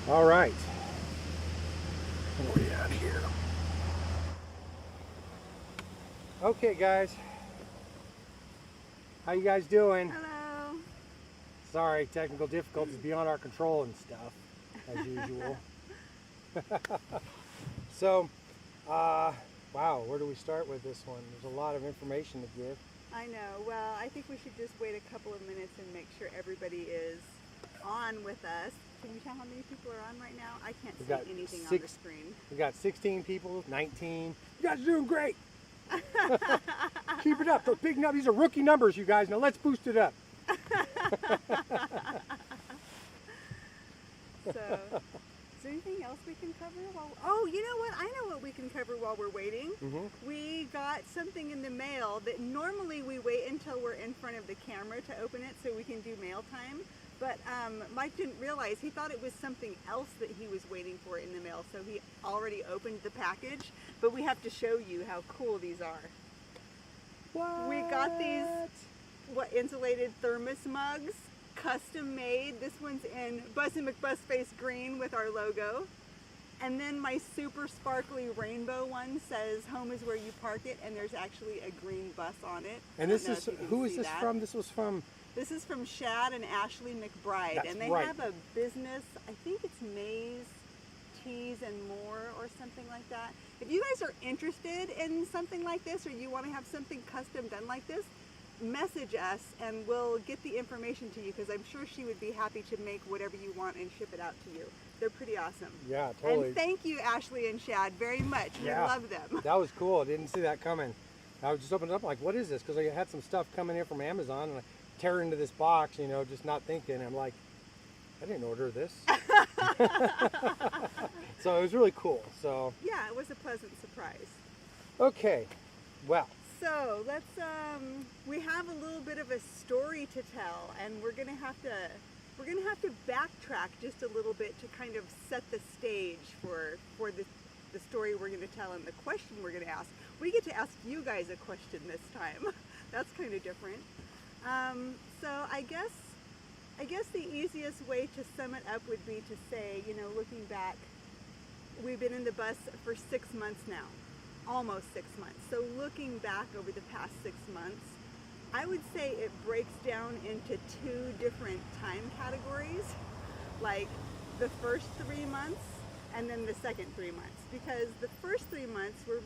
All right. Where are we at here? Okay, guys. How you guys doing? Hello. Sorry, technical difficulties beyond our control and stuff, as usual. So, wow, where do we start with this one? There's a lot of information to give. I know. Well, I think we should just wait a couple of minutes and make sure everybody is on with us. Can you tell how many people are on right now? I can't see anything on the screen. We got 16 people, 19. You guys are doing great. Keep it up. Those big numbers, these are rookie numbers, you guys. Now let's boost it up. So, is there anything else we can cover? Oh, you know what? I know what we can cover while we're waiting. We got something in the mail that normally we wait until we're in front of the camera to open it so we can do mail time. But Mike didn't realize, he thought it was something else that he was waiting for in the mail, so he already opened the package. But we have to show you how cool these are. What? We got these, insulated thermos mugs, custom made. This one's in Bussy McBusface green with our logo. And then my super sparkly rainbow one says, "Home is where you park it," and there's actually a green bus on it. And this is, who is this from? This was from... This is from Shad and Ashley McBride. That's and they right. have a business, I think it's Maze Teas and More or something like that. If you guys are interested in something like this, or you want to have something custom done like this, message us and we'll get the information to you, because I'm sure she would be happy to make whatever you want and ship it out to you. They're pretty awesome. Yeah, totally. And thank you, Ashley and Shad, very much. Yeah, We love them. That was cool. I didn't see that coming. I was just opening it up like, what is this? Because I had some stuff coming in from Amazon, and I tear into this box, you know, just not thinking. I'm like, I didn't order this. So it was really cool. So yeah, it was a pleasant surprise. okay, well. So let's, we have a little bit of a story to tell, and we're gonna have to backtrack just a little bit to kind of set the stage for the story we're gonna tell and the question we're gonna ask. We get to ask you guys a question this time. That's kind of different. So I guess the easiest way to sum it up would be to say, you know, looking back, we've been in the bus for 6 months now. Almost 6 months. So looking back over the past 6 months, I would say it breaks down into 2 different time categories, like the first 3 months and then the second 3 months. Because the first 3 months were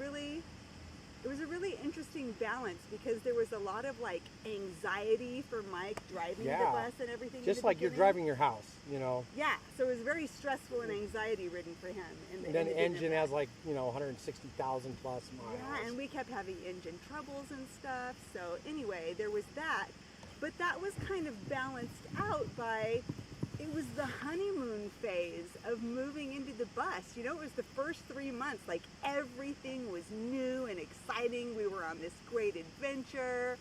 it was a really interesting balance, because there was a lot of like anxiety for Mike driving the bus and everything. Just like you're driving your house, you know. Yeah, so it was very stressful and anxiety ridden for him. And then the engine has like, you know, 160,000 plus miles. Yeah, and we kept having engine troubles and stuff. So anyway, there was that. But that was kind of balanced out by, it was the honeymoon phase of moving into the bus. You know, it was the first 3 months, like everything was new and exciting. We were on this great adventure.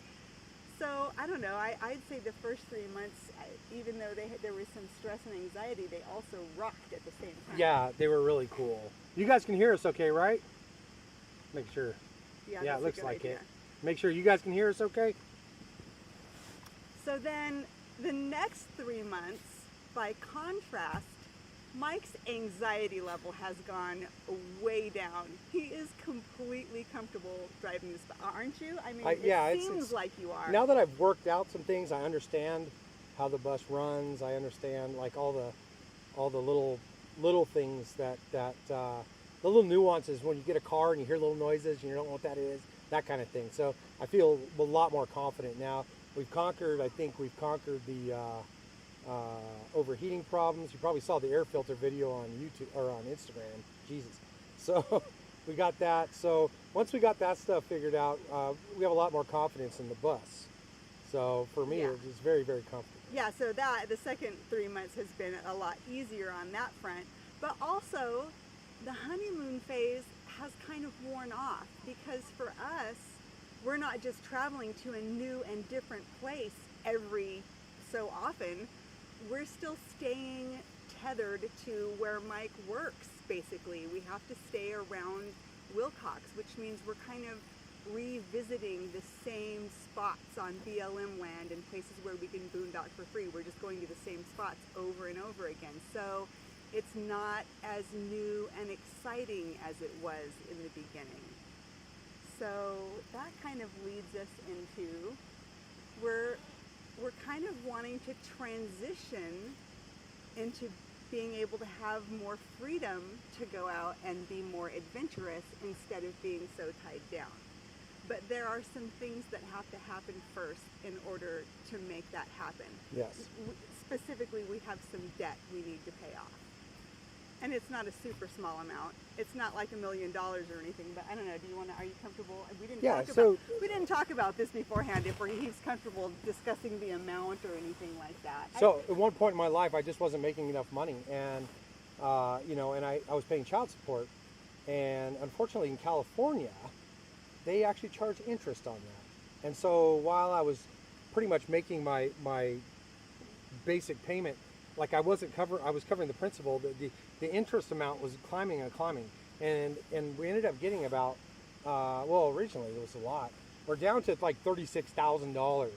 So I don't know, I'd say the first 3 months, even though there was some stress and anxiety, they also rocked at the same time. Yeah, they were really cool. You guys can hear us okay, right? Make sure. Yeah, it looks like it. Make sure you guys can hear us okay. So then the next 3 months, by contrast, Mike's anxiety level has gone way down. He is completely comfortable driving this bus, aren't you? I mean, it seems like you are. Now that I've worked out some things, I understand how the bus runs. I understand like all the little things that the little nuances when you get a car and you hear little noises and you don't know what that is, that kind of thing. So I feel a lot more confident now. I think we've conquered the overheating problems. You probably saw the air filter video on YouTube or on Instagram. Jesus. So we got that. So once we got that stuff figured out, we have a lot more confidence in the bus. So for me, it's just very, very comfortable. Yeah, so the second 3 months has been a lot easier on that front. But also, the honeymoon phase has kind of worn off, because for us, we're not just traveling to a new and different place every so often. We're still staying tethered to where Mike works, basically. We have to stay around Wilcox, which means we're kind of revisiting the same spots on BLM land and places where we can boondock for free. We're just going to the same spots over and over again. So it's not as new and exciting as it was in the beginning. So that kind of leads us into we're kind of wanting to transition into being able to have more freedom to go out and be more adventurous instead of being so tied down. But there are some things that have to happen first in order to make that happen. Yes. Specifically, we have some debt we need to pay off. And it's not a super small amount. It's not like $1 million or anything, but I don't know, are you comfortable? We didn't talk about this beforehand, if he's comfortable discussing the amount or anything like that. So at one point in my life, I just wasn't making enough money, and and I was paying child support, and unfortunately in California, they actually charge interest on that. And so while I was pretty much making my basic payment, like I was covering the principal, the interest amount was climbing and climbing, and we ended up getting about originally it was a lot. We're down to like $36,000.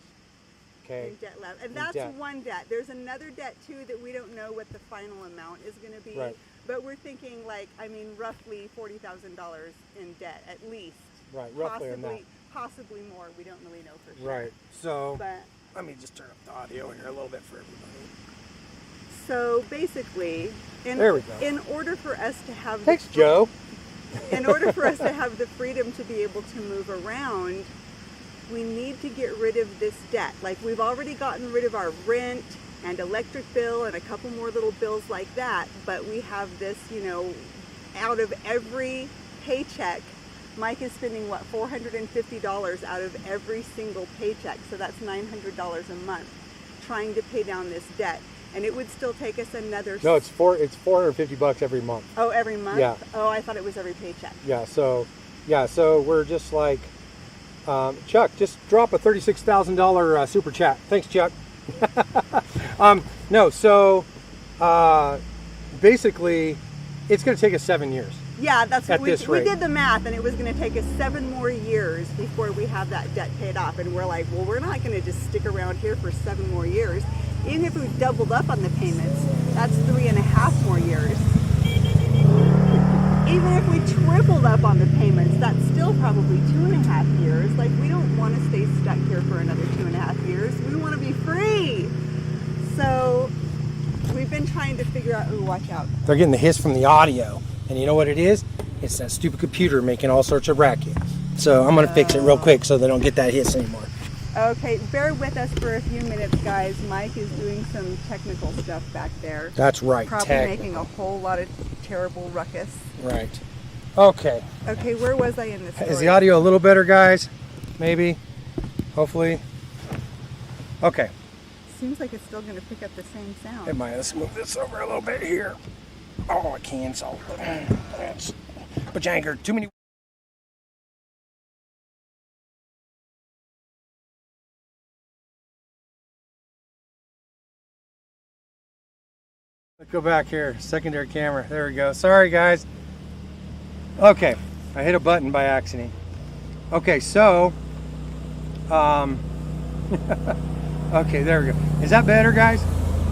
Okay. In debt left, and that's one debt. There's another debt too that we don't know what the final amount is going to be. Right. But we're thinking roughly $40,000 in debt at least. Right, roughly on that. Possibly more. We don't really know for sure. Right. So but, let me just turn up the audio here a little bit for everybody. So basically, there we go. In order for us to have Thanks, Joe. In order for us to have the freedom to be able to move around, we need to get rid of this debt. Like, we've already gotten rid of our rent and electric bill and a couple more little bills like that, but we have this, out of every paycheck, Mike is spending $450 out of every single paycheck, so that's $900 a month trying to pay down this debt. And it would still take us another... No, it's $450 every month. Oh, every month? Yeah. Oh, I thought it was every paycheck. Yeah, so we're just like, Chuck, just drop a $36,000 super chat. Thanks, Chuck. Basically, it's going to take us 7 years. Yeah, that's what we rate. did the math, and it was going to take us 7 more years before we have that debt paid off. And we're like, well, we're not going to just stick around here for 7 more years. Even if we doubled up on the payments, that's 3.5 more years. Even if we tripled up on the payments, that's still probably 2.5 years. Like, we don't want to stay stuck here for another 2.5 years. We want to be free. So we've been trying to figure out, watch out. They're getting the hiss from the audio. And you know what it is? It's that stupid computer making all sorts of racket. So I'm going to fix it real quick so they don't get that hiss anymore. Okay, bear with us for a few minutes, guys. Mike is doing some technical stuff back there. That's right. Probably making a whole lot of terrible ruckus. Right. Okay. Okay, where was I in this story? Is the audio a little better, guys? Maybe. Hopefully. Okay. Seems like it's still going to pick up the same sound. It might. Let's move this over a little bit here. Oh, I can. So that's Bajanker. Too many. Let's go back here. Secondary camera. There we go. Sorry, guys. Okay, I hit a button by accident. Okay, so okay, there we go. Is that better, guys?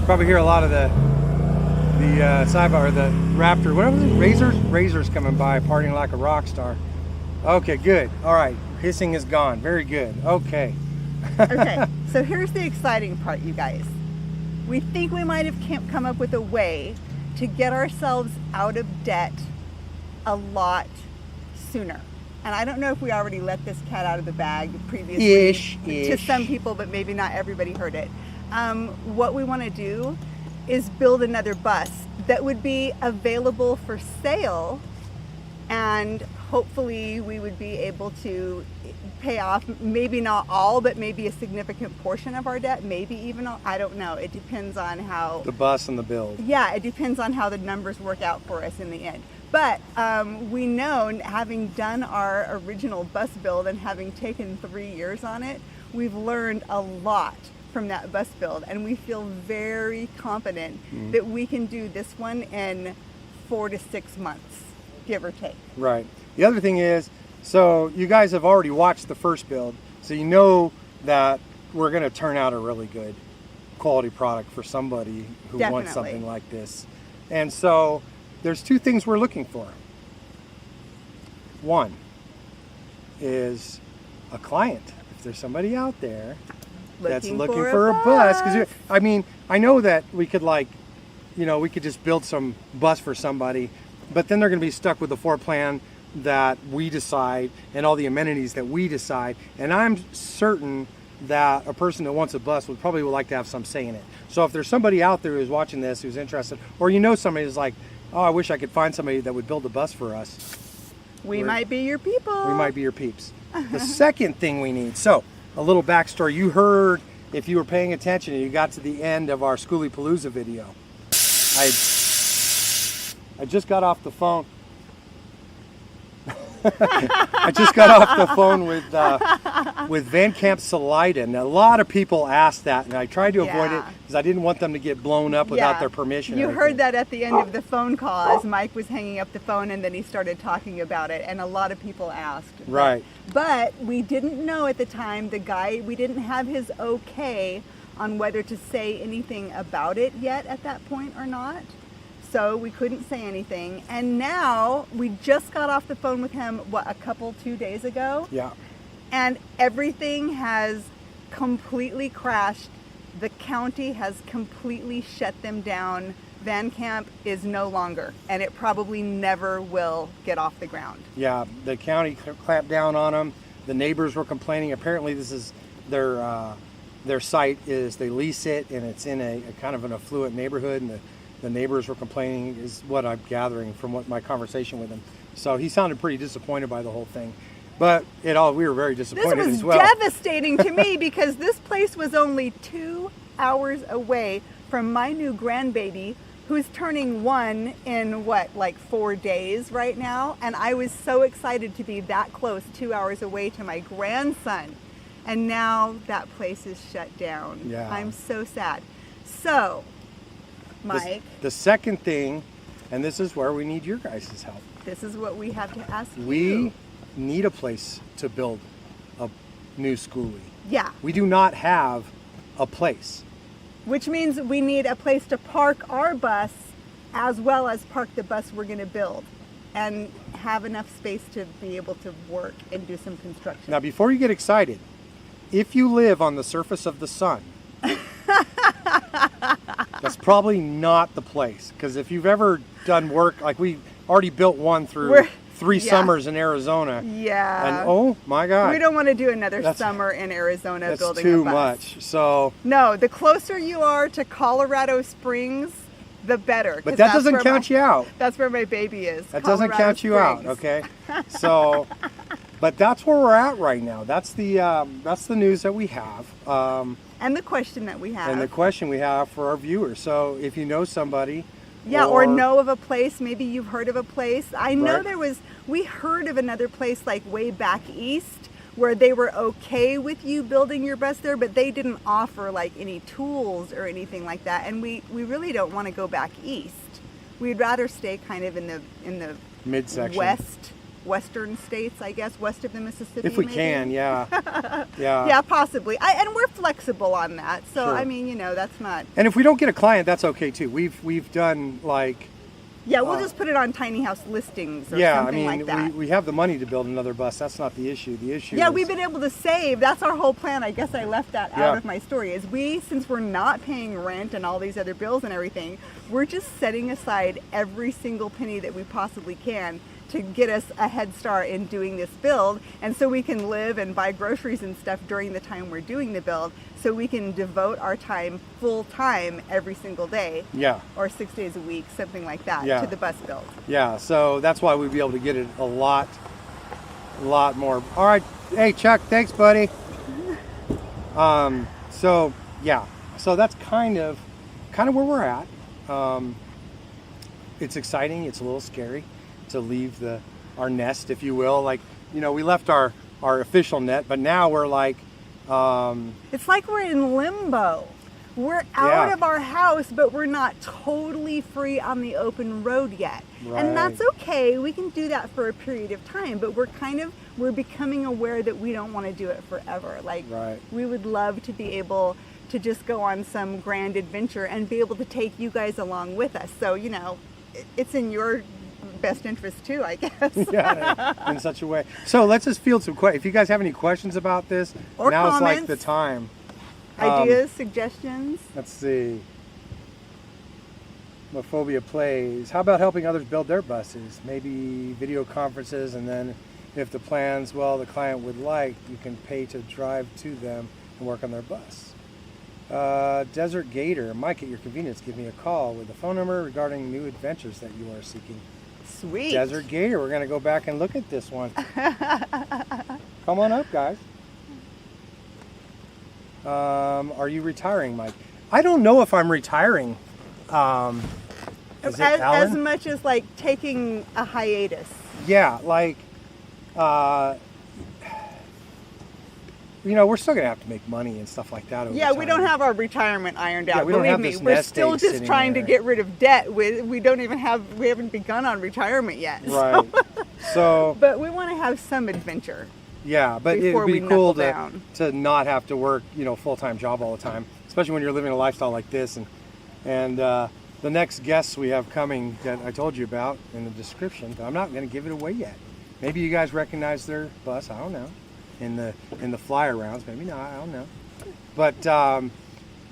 Probably hear a lot of the sidebar or the Raptor. What was it? Razors coming by, partying like a rock star. Okay, good. All right, hissing is gone. Very good. Okay. Okay, so here's the exciting part, you guys. We think we might have come up with a way to get ourselves out of debt a lot sooner. And I don't know if we already let this cat out of the bag previously to some people, but maybe not everybody heard it. What we want to do is build another bus that would be available for sale, and hopefully we would be able to pay off, maybe not all, but maybe a significant portion of our debt, maybe even all, I don't know. It depends on how... The bus and the build. Yeah, it depends on how the numbers work out for us in the end. But we know, having done our original bus build and having taken 3 years on it, we've learned a lot from that bus build, and we feel very confident that we can do this one in 4 to 6 months, give or take. Right. The other thing is, so you guys have already watched the first build, so you know that we're going to turn out a really good quality product for somebody who wants something like this. And so there's two things we're looking for. One is a client. If there's somebody out there that's looking for a bus, because I mean, I know that we could we could just build some bus for somebody, but then they're going to be stuck with the floor plan that we decide and all the amenities that we decide. And I'm certain that a person that wants a bus would probably like to have some say in it. So if there's somebody out there who's watching this who's interested, or somebody who's like, oh, I wish I could find somebody that would build a bus for us. We might be your people. We might be your peeps. The second thing we need, so a little backstory. You heard, if you were paying attention, you got to the end of our Schoolie Palooza video. I just got off the phone. I just got off the phone with Van Camp Salida, and a lot of people asked that, and I tried to avoid it because I didn't want them to get blown up without their permission. You heard that at the end of the phone call as Mike was hanging up the phone, and then he started talking about it, and a lot of people asked. Right. But we didn't know at the time, we didn't have his okay on whether to say anything about it yet at that point or not. So we couldn't say anything. And now we just got off the phone with him, a 2 days ago? Yeah. And everything has completely crashed. The county has completely shut them down. Van Camp is no longer, and it probably never will get off the ground. Yeah, the county clamped down on them. The neighbors were complaining. Apparently this is their site is, they lease it, and it's in a kind of an affluent neighborhood, and the neighbors were complaining, is what I'm gathering from my conversation with him. So he sounded pretty disappointed by the whole thing. But we were very disappointed as well. This was devastating to me because this place was only 2 hours away from my new grandbaby, who's turning 1 in 4 days right now. And I was so excited to be that close, 2 hours away to my grandson. And now that place is shut down. Yeah. I'm so sad. So, Mike. The second thing, and this is where we need your guys' help. This is what we have to ask you. We need a place to build a new schoolie. Yeah. We do not have a place. Which means we need a place to park our bus as well as park the bus we're going to build and have enough space to be able to work and do some construction. Now, before you get excited, if you live on the surface of the sun, that's probably not the place. Because if you've ever done work, like we already built one through 3 summers in Arizona. Yeah. And oh my God. We don't want to do another summer in Arizona building a bus. That's too much. So. No, the closer you are to Colorado Springs, the better. But that doesn't count you out. That's where my baby is. That doesn't count you out, okay? So, but that's where we're at right now. That's the news that we have. And the question that we have. And the question we have for our viewers. So if you know somebody. Yeah, or know of a place, maybe you've heard of a place. I know we heard of another place like way back east where they were okay with you building your bus there, but they didn't offer like any tools or anything like that. And we really don't want to go back east. We'd rather stay kind of in the midsection. Western states, I guess, west of the Mississippi. If we maybe. can, yeah. Yeah, possibly. And we're flexible on that. So, sure. I mean, that's not... And if we don't get a client, that's okay too. We've done like... Yeah, we'll just put it on tiny house listings or something like that. We have the money to build another bus. That's not the issue. The issue is... we've been able to save. That's our whole plan. I guess I left that out of my story. Is since we're not paying rent and all these other bills and everything, we're just setting aside every single penny that we possibly can to get us a head start in doing this build, and so we can live and buy groceries and stuff during the time we're doing the build, so we can devote our time full time every single day, or 6 days a week, something like that, to the bus build. Yeah, so that's why we'd be able to get it a lot more. All right, hey Chuck, thanks buddy. So that's kind of where we're at. It's exciting. It's a little scary to leave our nest, if you will. Like, we left our official net, but now we're like... it's like we're in limbo. We're out of our house, but we're not totally free on the open road yet. Right. And that's okay. We can do that for a period of time, but we're becoming aware that we don't want to do it forever. Like, we would love to be able to just go on some grand adventure and be able to take you guys along with us. So, you know, it's in your best interest too, I guess. Yeah, in such a way. So let's just field some questions. If you guys have any questions about this, or now comments, it's like the time. Ideas, suggestions. Let's see. Mophobia plays. How about helping others build their buses? Maybe video conferences, and then if the plans, well, the client would like, you can pay to drive to them and work on their bus. Desert Gator. Mike, at your convenience, give me a call with a phone number regarding new adventures that you are seeking. Sweet. Desert Gator. We're going to go back and look at this one. Come on up, guys. Are you retiring, Mike? I don't know if I'm retiring. Is it Alan? As much as like taking a hiatus. Yeah, like, you know, we're still gonna have to make money and stuff like that. Over Yeah, time. we don't have our retirement ironed out. Yeah, we don't Believe have me, this we're nest still egg just sitting trying there. to get rid of debt. We don't even have, we haven't begun on retirement yet. Right. So. But we want to have some adventure. Yeah, but it'd before be we cool knuckle to not have to work, you know, full-time job all the time, especially when you're living a lifestyle like this. And the next guests we have coming that I told you about in the description, I'm not going to give it away yet. Maybe you guys recognize their bus. I don't know. In the flyer rounds, maybe not. I don't know. But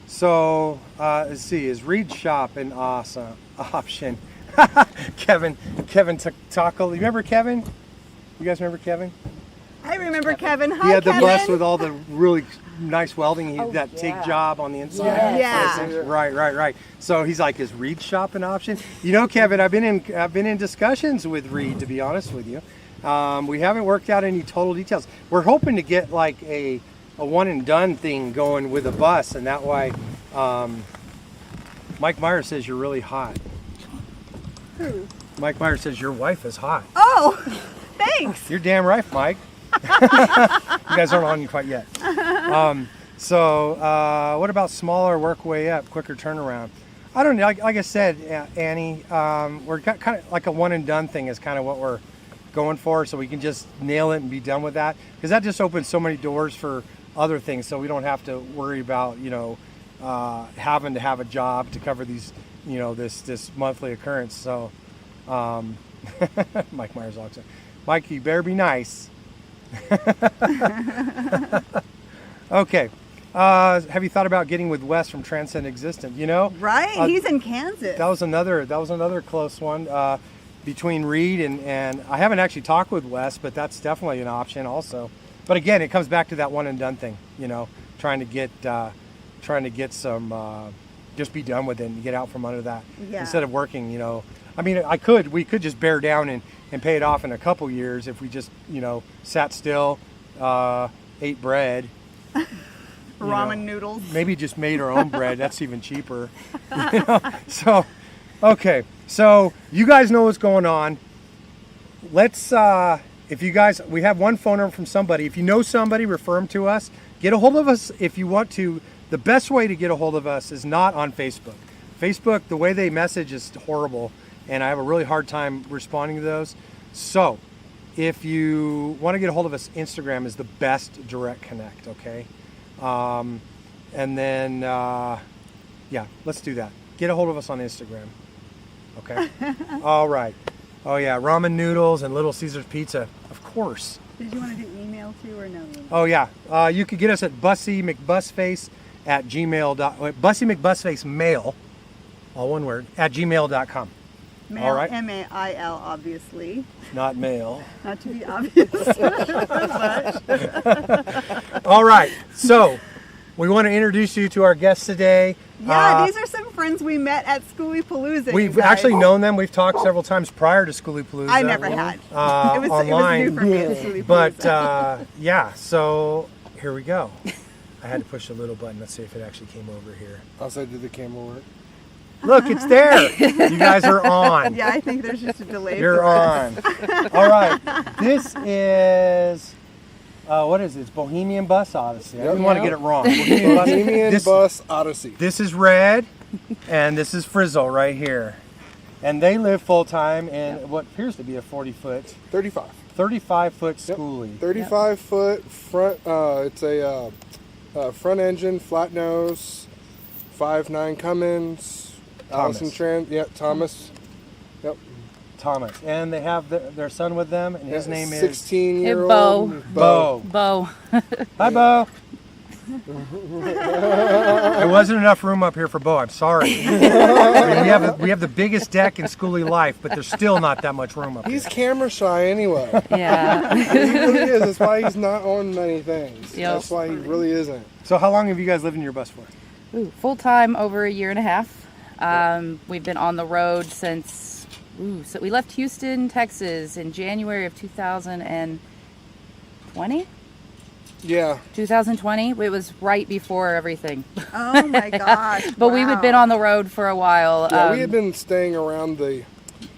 so let's see. Is Reed Shop an awesome option? Kevin Tackle. You remember Kevin? You guys remember Kevin? I remember Kevin. Hi, He had the Kevin. bus with all the really nice welding, that yeah. TIG job on the inside. Yeah. Right. So he's like, is Reed Shop an option? You know, Kevin, I've been in discussions with Reed, to be honest with you. We haven't worked out any total details. We're hoping to get like a one and done thing going with a bus, and that way, Mike Meyer says you're really hot. Who? Mike Meyer says your wife is hot. Oh, thanks. You're damn right, Mike. You guys aren't on quite yet. So what about smaller, work way up, quicker turnaround? I don't know. Like I said, Annie, we're kind of like a one and done thing is kind of what we're going for, so we can just nail it and be done with that, because that just opens so many doors for other things, so we don't have to worry about, you know, having to have a job to cover these, you know, this monthly occurrence. So Mike Myers also, Mike, you better be nice. Okay. Have you thought about getting with Wes from Transcend Existent? You know, Right? He's in Kansas. that was another close one between Reed and I haven't actually talked with Wes, but that's definitely an option also. But again, it comes back to that one and done thing. You know, trying to get some just be done with it and get out from under that instead of working. You know, I mean, we could just bear down and pay it off in a couple years if we just, you know, sat still, ate bread. Ramen noodles. Maybe just made our own bread. That's even cheaper. You know? So, okay. So you guys know what's going on. Let's, if you guys, we have one phone number from somebody. If you know somebody, refer them to us. Get a hold of us if you want to. The best way to get a hold of us is not on Facebook. Facebook, the way they message is horrible, and I have a really hard time responding to those. So if you want to get a hold of us, Instagram is the best direct connect, okay? And then, yeah, let's do that. Get a hold of us on Instagram, okay? All right. Oh, yeah, ramen noodles and Little Caesar's Pizza, of course. Did you want to do email too or no? Oh, yeah. You could get us at Bussy McBusface at gmail.com. Bussy McBusface mail, all one word, at gmail.com. Mail, all right. M-A-I-L, obviously. Not mail. Not to be obvious. All right. So we want to introduce you to our guests today. Yeah, these are some friends we met at Schooly Palooza. We've actually known them. We've talked several times prior to Schooly Palooza. I never had. It was online. new for me at Schooly But Palooza. yeah, so here we go. I had to push a little button. Let's see if it actually came over here. Also, did the camera work? Look, it's there. You guys are on. Yeah, I think there's just a delay. You're on. All right. This is, what is it? It's Bohemian Bus Odyssey. I didn't want to get it wrong. Bohemian Bus Odyssey. This is Red, and this is Frizzle right here. And they live full-time in what appears to be a 40-foot, 35. 35-foot schoolie. 35 foot front. It's a front engine, flat nose, 5.9 Cummins, Allison Thomas. Yep. Thomas. And they have their son with them, and his name is 16-year-old Bo. Hi, Bo. There wasn't enough room up here for Bo. I'm sorry. I mean, we have the biggest deck in schoolie life, but there's still not that much room up here. He's camera shy anyway. Yeah. He really is. That's why he's not on many things. Yep. That's why he really isn't. So how long have you guys lived in your bus for? Full time over 1.5 years. We've been on the road since, so we left Houston, Texas in January of 2020. Yeah. 2020. It was right before everything. Oh my gosh. But we had been on the road for a while. Yeah, we had been staying around the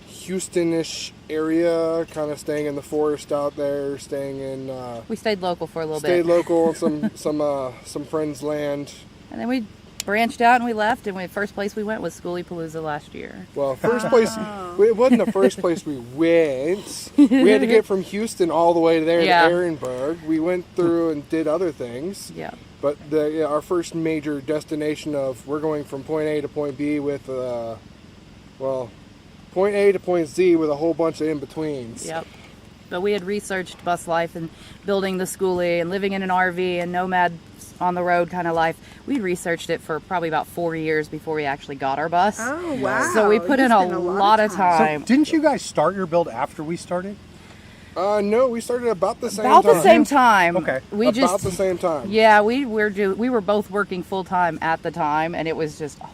Houston-ish area, kind of staying in the forest out there, staying in. We stayed local for a little bit. Stayed local on some friends' land. And then we branched out and we left. And the first place we went was Schoolie-Palooza last year. Well, first place, it wasn't the first place we went. We had to get from Houston all the way to there to Ehrenberg. We went through and did other things. Yeah. But our first major destination of we're going from point A to point B with, point A to point Z with a whole bunch of in-betweens. Yep. But we had researched bus life and building the schoolie and living in an RV and nomad on the road kind of life. We researched it for probably about 4 years before we actually got our bus. Oh, wow. So we put in a lot of time. So didn't you guys start your build after we started? No, we started about the same time. About the same time. Okay. About the same time. Yeah, we were both working full time at the time, and it was just a lot.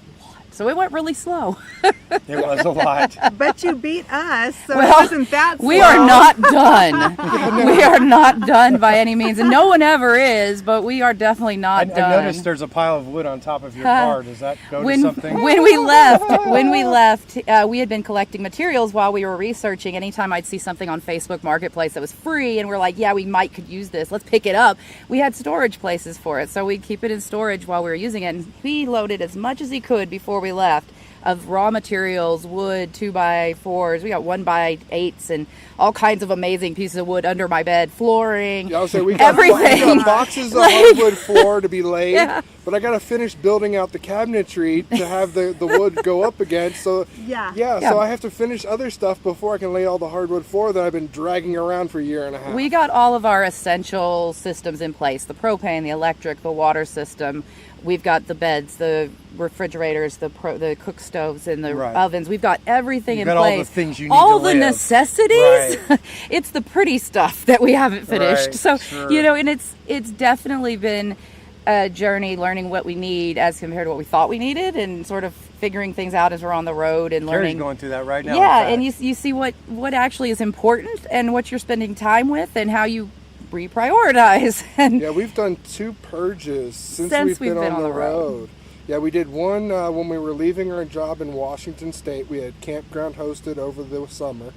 So it went really slow. It was a lot. But you beat us, so Well, it wasn't that slow. We are not done. We are not done by any means, and no one ever is. But we are definitely not done. I noticed there's a pile of wood on top of your car. Does that go to something? When we left, we had been collecting materials while we were researching. Anytime I'd see something on Facebook Marketplace that was free, and we're like, yeah, we could use this. Let's pick it up. We had storage places for it, so we'd keep it in storage while we were using it. And he loaded as much as he could before we left of raw materials, wood, 2x4s. We got 1x8s and all kinds of amazing pieces of wood under my bed, flooring, Yeah, I was saying we got boxes of hardwood floor to be laid, but I got to finish building out the cabinetry to have the wood go up against. So so I have to finish other stuff before I can lay all the hardwood floor that I've been dragging around for 1.5 years. We got all of our essential systems in place: the propane, the electric, the water system. We've got the beds, the refrigerators, the cook stoves, and the ovens. We've got everything in place. All the things you need all to the live. Necessities. Right. It's the pretty stuff that we haven't finished. Right, so sure. and it's definitely been a journey learning what we need as compared to what we thought we needed, and sort of figuring things out as we're on the road and learning. Carrie's going through that right now. Yeah, and you see what actually is important and what you're spending time with and how you reprioritize. And yeah, we've done 2 purges since we've been on the road. Yeah, we did one when we were leaving our job in Washington State. We had campground hosted over the summer,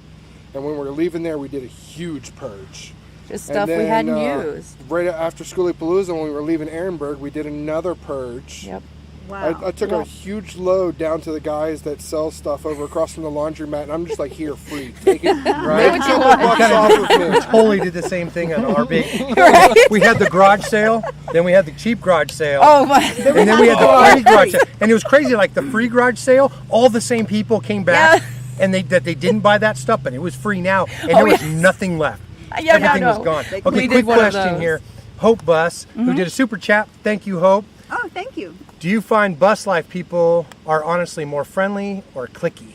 and when we were leaving there, we did a huge purge. Just stuff we hadn't used. Right after Schoolie-Palooza, when we were leaving Ehrenberg, we did another purge. Yep. Wow. I took a huge load down to the guys that sell stuff over across from the laundromat, and I'm just like, here, free. Take it. Make a couple bucks off of me. We totally did the same thing on our big. We had the garage sale, then we had the cheap garage sale. Oh my! And then we had the free garage sale, and it was crazy. Like the free garage sale, all the same people came back, and they didn't buy that stuff, but it was free now, and there was nothing left. Yeah, everything was gone. Okay, quick question here. Hope Bus, who did a super chat. Thank you, Hope. Oh, thank you. Do you find bus life people are honestly more friendly or cliquey?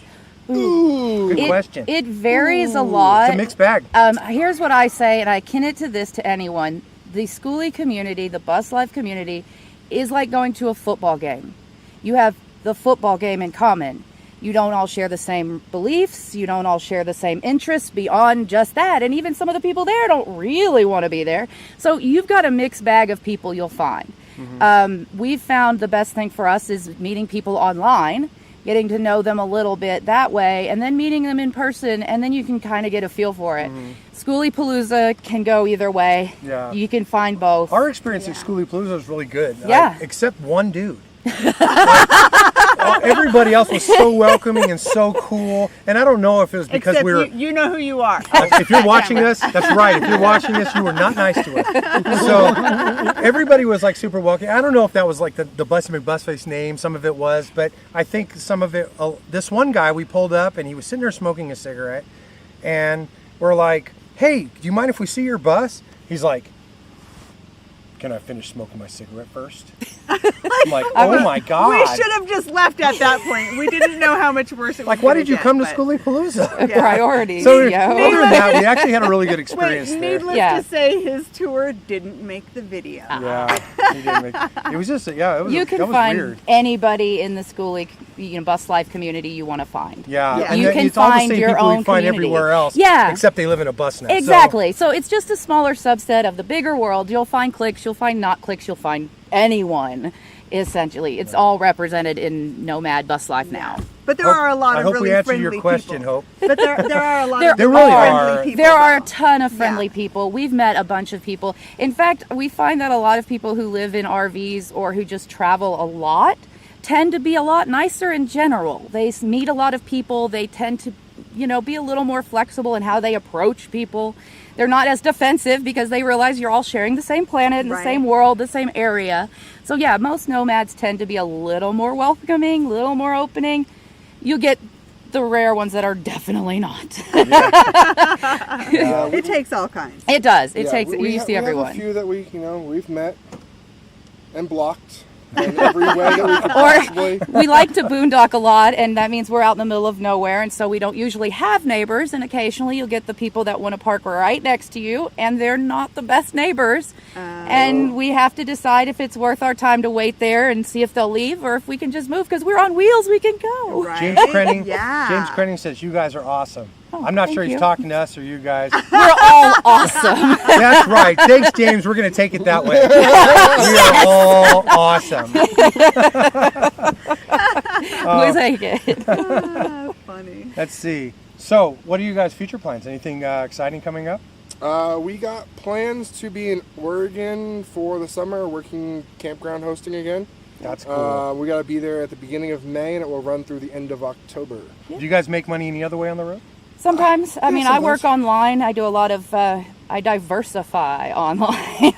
Ooh. Good question. It varies a lot. It's a mixed bag. Here's what I say, and I kin it to this to anyone. The schoolie community, the bus life community, is like going to a football game. You have the football game in common. You don't all share the same beliefs. You don't all share the same interests beyond just that. And even some of the people there don't really want to be there. So you've got a mixed bag of people you'll find. We've found the best thing for us is meeting people online, getting to know them a little bit that way, and then meeting them in person, and then you can kind of get a feel for it. Schoolie-Palooza can go either way. Yeah. You can find both. Our experience at Schoolie-Palooza was really good. Yeah. Except one dude. everybody else was so welcoming and so cool. And I don't know if it was because Except we were. you know who you are. If you're watching this, that's right. If you're watching this, you were not nice to us. So everybody was like super welcoming. I don't know if that was like the Bussy McBusface name. Some of it was, but I think some of it. This one guy, we pulled up and he was sitting there smoking a cigarette, and we're like, "Hey, do you mind if we see your bus?" He's like, "Can I finish smoking my cigarette first?" I'm like, "Oh my God." We should have just left at that point. We didn't know how much worse it was. Like, why gonna did you get, come to but- Schoolie Palooza? Yeah. Priorities. So yo. other than that, we actually had a really good experience Wait, there. needless Yeah. to say, his tour didn't make the video. Yeah, he didn't make, it was just yeah. It was You that can was find weird. anybody in the schoolie, bus life community you want to find. Yeah, Yeah. and You then can it's all the find same your people own you find community. everywhere else. Yeah. except they live in a bus now. Exactly. So it's just a smaller subset of the bigger world. You'll find cliques, you'll find not cliques, you'll find anyone. Essentially, it's all represented in Nomad Bus Life now. But there are a lot I of hope really we answered friendly your question, people. Hope. But there are a lot There of really friendly are. people. There are a though. ton of friendly Yeah. people. We've met a bunch of people. In fact, we find that a lot of people who live in RVs or who just travel a lot tend to be a lot nicer in general. They meet a lot of people. They tend to, be a little more flexible in how they approach people. They're not as defensive because they realize you're all sharing the same planet and the Right. same world, the same area. So yeah, most nomads tend to be a little more welcoming, a little more opening. You get the rare ones that are definitely not. It takes all kinds. It does. It Yeah, takes. we You have- see we have everyone. a few that we've met and blocked in every way that we could Or possibly. we like to boondock a lot, and that means we're out in the middle of nowhere, and so we don't usually have neighbors. And occasionally, you'll get the people that want to park right next to you, and they're not the best neighbors. And we have to decide if it's worth our time to wait there and see if they'll leave, or if we can just move because we're on wheels. We can go. Right? James Crenning. Yeah. James Crenning says you guys are awesome. I'm not thank sure he's you. talking to us or you guys. We're all awesome. That's right. Thanks, James. We're going to take it that way. We are all awesome. We'll take it. Ah, funny. Let's see. So, what are you guys' future plans? Anything exciting coming up? We got plans to be in Oregon for the summer, working campground hosting again. That's cool. We got to be there at the beginning of May, and it will run through the end of October. Do you guys make money any other way on the road? Sometimes. I mean, I work sometimes. online. I do a lot of, I diversify online.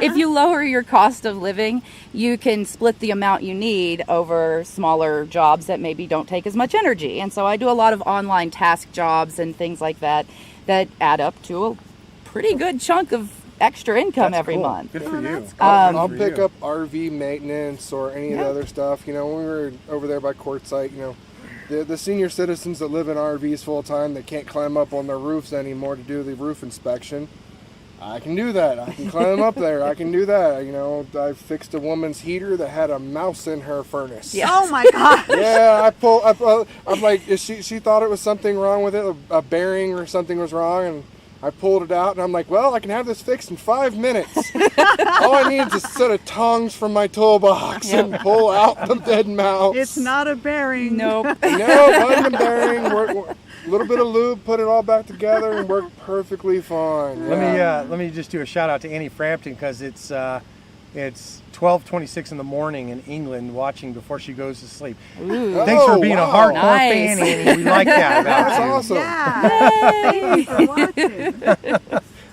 If you lower your cost of living, you can split the amount you need over smaller jobs that maybe don't take as much energy. And so I do a lot of online task jobs and things like that that add up to a pretty good chunk of extra income That's every cool. month. Good for you. I'll Good for pick you. up RV maintenance or any of the other stuff. When we were over there by Quartzsite, the senior citizens that live in RVs full time that can't climb up on their roofs anymore to do the roof inspection. I can do that. I can climb up there. I can do that. I fixed a woman's heater that had a mouse in her furnace. Yeah. Oh my God. Yeah, I'm like, she thought it was something wrong with it, a bearing or something was wrong, and I pulled it out, and I'm like, well, I can have this fixed in 5 minutes. All I need is a set of tongs from my toolbox and pull out the dead mouse. It's not a bearing. Nope. No, wasn't a bearing. A little bit of lube, put it all back together, and worked perfectly fine. Let me just do a shout out to Annie Frampton because it's 12:26 in the morning in England, watching before she goes to sleep. Ooh. Thanks for being a hardcore Nice. fan, Annie. We like that about That's you. awesome. Yeah. Thank you for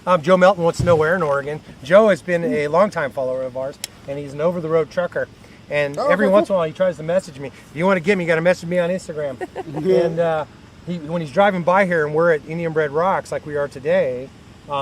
watching. Joe Melton wants to know where in Oregon. Joe has been a longtime follower of ours, and he's an over-the-road trucker. And every once in a while, he tries to message me. If you want to get me, you got to message me on Instagram. And when he's driving by here, and we're at Indian Bread Rocks like we are today,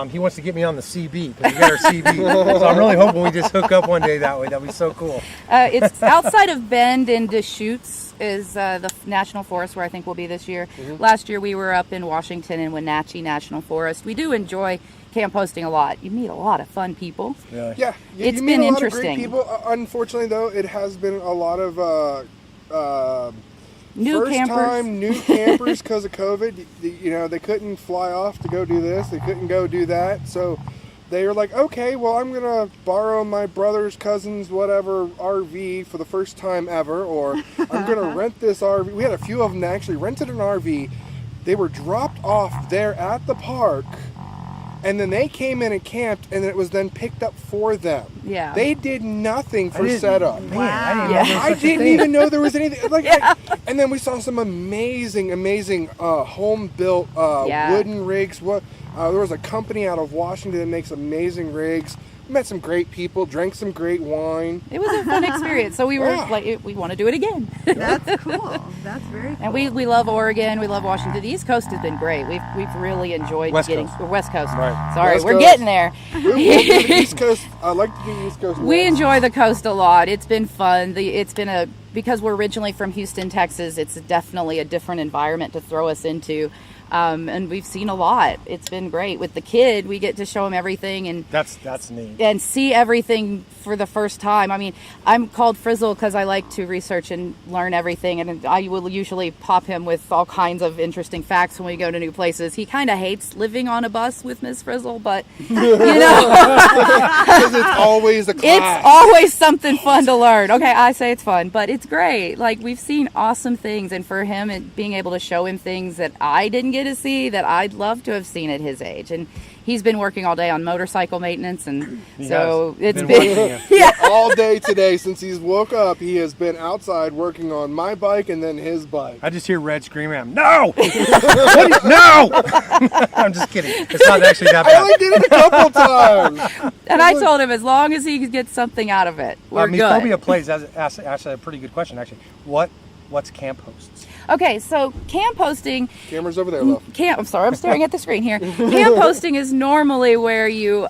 he wants to get me on the CB because we got our CB. So I'm really hoping we just hook up one day that way. That'd be so cool. It's outside of Bend in Deschutes is the national forest where I think we'll be this year. Last year we were up in Washington in Wenatchee National Forest. We do enjoy camp hosting a lot. You meet a lot of fun people. Really. Yeah, It's you meet been a lot interesting. Of great people. Unfortunately, though, it has been a lot of New first campers. time new campers because of COVID. They couldn't fly off to go do this. They couldn't go do that. So they were like, okay, well, I'm gonna borrow my brother's cousin's whatever RV for the first time ever, or I'm gonna rent this RV. We had a few of them that actually rented an RV. They were dropped off there at the park and then they came in and camped, and it was then picked up for them. Yeah. They did nothing for setup. Man, I didn't Even know there was anything. And then we saw some amazing home-built wooden rigs. There was a company out of Washington that makes amazing rigs. Met some great people, drank some great wine. It was a fun experience. So we were we want to do it again. That's cool. That's very cool. And we love Oregon. We love Washington. The East Coast has been great. We've really enjoyed West Coast. Right. Sorry, West we're Coast. getting there. We'll do the East Coast. I like to do the East Coast. We enjoy the coast a lot. It's been fun. Because we're originally from Houston, Texas, it's definitely a different environment to throw us into. And we've seen a lot. It's been great. With the kid, we get to show him everything, and that's neat. And see everything for the first time. I mean, I'm called Frizzle because I like to research and learn everything, and I will usually pop him with all kinds of interesting facts when we go to new places. He kind of hates living on a bus with Miss Frizzle, but because it's always a class. It's always something fun to learn. Okay, I say it's fun, but it's great. Like, we've seen awesome things, and for him, and being able to show him things that I didn't get to see that I'd love to have seen at his age. And he's been working all day on motorcycle maintenance, and it's been all day today since he's woke up. He has been outside working on my bike and then his bike. I just hear Red screaming at him, "No! No!" I'm just kidding. It's not actually that bad. I only did it a couple times. And I told him as long as he gets something out of it, we're good. Phobia Plays asked a pretty good question, actually. What's camp hosts? Okay, so camp hosting. Camera's over there, love. I'm sorry, I'm staring at the screen here. Camp hosting is normally where you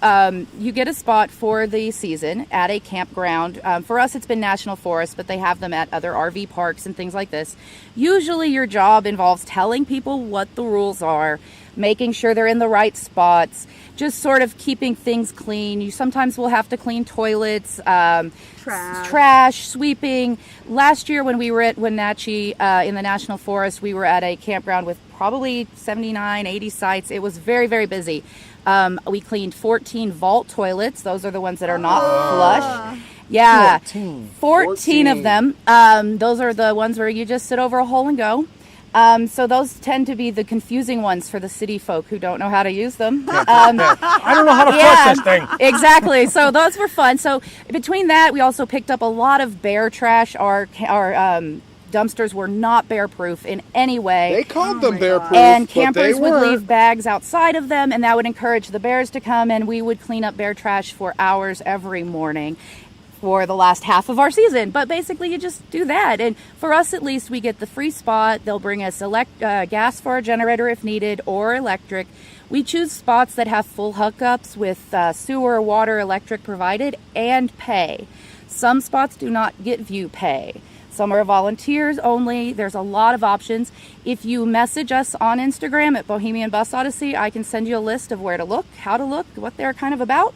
get a spot for the season at a campground. For us, it's been national forests, but they have them at other RV parks and things like this. Usually, your job involves telling people what the rules are, making sure they're in the right spots, just sort of keeping things clean. You sometimes will have to clean toilets, trash, sweeping. Last year when we were at Wenatchee in the National Forest, we were at a campground with probably 79, 80 sites. It was very, very busy. We cleaned 14 vault toilets. Those are the ones that are not flush. Yeah, 14 of them. Those are the ones where you just sit over a hole and go. So those tend to be the confusing ones for the city folk who don't know how to use them. I don't know how to flush this thing. Exactly. So those were fun. So between that, we also picked up a lot of bear trash. Our dumpsters were not bear proof in any way. They called them bear proof, and campers would leave bags outside of them, and that would encourage the bears to come, and we would clean up bear trash for hours every morning for the last half of our season. But basically you just do that, and for us at least, we get the free spot. They'll bring us gas for our generator if needed, or electric. We choose spots that have full hookups with sewer, water, electric provided, and pay. Some spots do not get view pay. Some are volunteers only. There's a lot of options. If you message us on Instagram at Bohemian Bus Odyssey, I can send you a list of where to look, how to look, what they're kind of about,